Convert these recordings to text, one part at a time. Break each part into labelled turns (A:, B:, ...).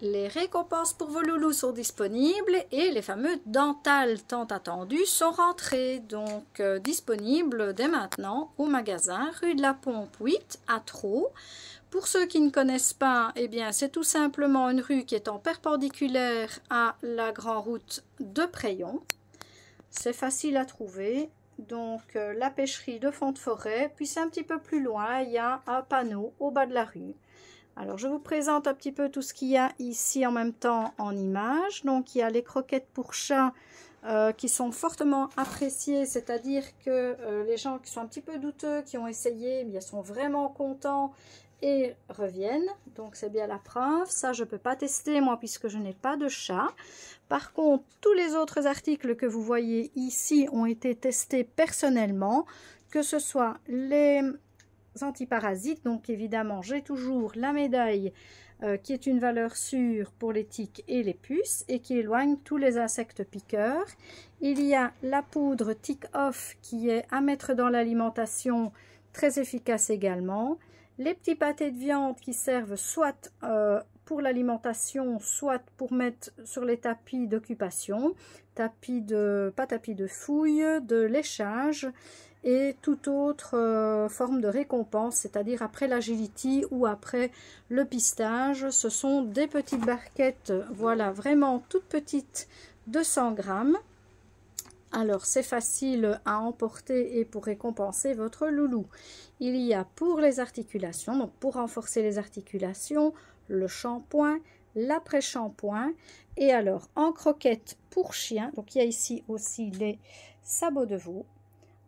A: Les récompenses pour vos loulous sont disponibles et les fameux dentales tant attendus sont rentrés, donc disponibles dès maintenant au magasin rue de la Pompe 8 à Traux. Pour ceux qui ne connaissent pas, eh bien c'est tout simplement une rue qui est en perpendiculaire à la grande route de Prayon. C'est facile à trouver. Donc la pêcherie de Fond de Forêt, puis c'est un petit peu plus loin, il y a un panneau au bas de la rue. Alors, je vous présente un petit peu tout ce qu'il y a ici en même temps en images. Donc, il y a les croquettes pour chat qui sont fortement appréciées, c'est-à-dire que les gens qui sont un petit peu douteux, qui ont essayé, eh bien, sont vraiment contents et reviennent. Donc, c'est bien la preuve. Ça, je ne peux pas tester, moi, puisque je n'ai pas de chat. Par contre, tous les autres articles que vous voyez ici ont été testés personnellement, que ce soit les antiparasites, donc évidemment j'ai toujours la médaille qui est une valeur sûre pour les tiques et les puces et qui éloigne tous les insectes piqueurs. Il y a la poudre Tick Off qui est à mettre dans l'alimentation, très efficace également. Les petits pâtés de viande qui servent soit pour l'alimentation, soit pour mettre sur les tapis d'occupation, pas tapis de fouille, de léchage, et toute autre forme de récompense, c'est-à-dire après l'agility ou après le pistage. Ce sont des petites barquettes, voilà, vraiment toutes petites, 200 grammes. Alors, c'est facile à emporter et pour récompenser votre loulou. Il y a pour les articulations, donc pour renforcer les articulations, le shampoing, l'après-shampoing. Et alors, en croquettes pour chien, donc il y a ici aussi les sabots de veau.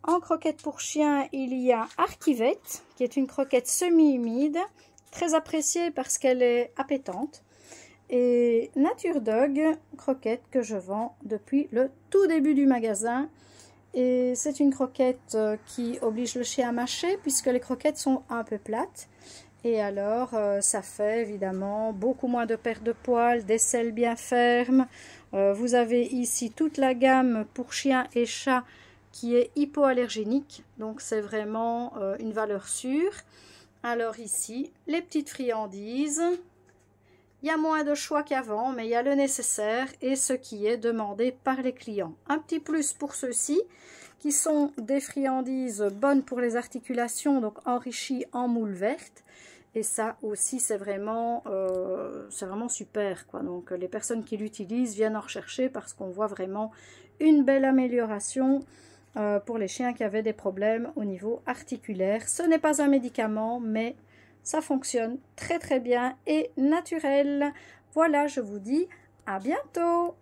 A: En croquette pour chien, il y a Archivette, qui est une croquette semi-humide, très appréciée parce qu'elle est appétante. Et Nature Dog, croquette que je vends depuis le tout début du magasin. Et c'est une croquette qui oblige le chien à mâcher, puisque les croquettes sont un peu plates. Et alors, ça fait évidemment beaucoup moins de perte de poils, des selles bien fermes. Vous avez ici toute la gamme pour chiens et chats, qui est hypoallergénique, donc c'est vraiment une valeur sûre. Alors ici, les petites friandises, il y a moins de choix qu'avant, mais il y a le nécessaire et ce qui est demandé par les clients. Un petit plus pour ceux-ci, qui sont des friandises bonnes pour les articulations, donc enrichies en moule verte. Et ça aussi, c'est vraiment super, quoi. Donc les personnes qui l'utilisent viennent en rechercher parce qu'on voit vraiment une belle amélioration pour les chiens qui avaient des problèmes au niveau articulaire. Ce n'est pas un médicament, mais ça fonctionne très très bien et naturel. Voilà, je vous dis à bientôt.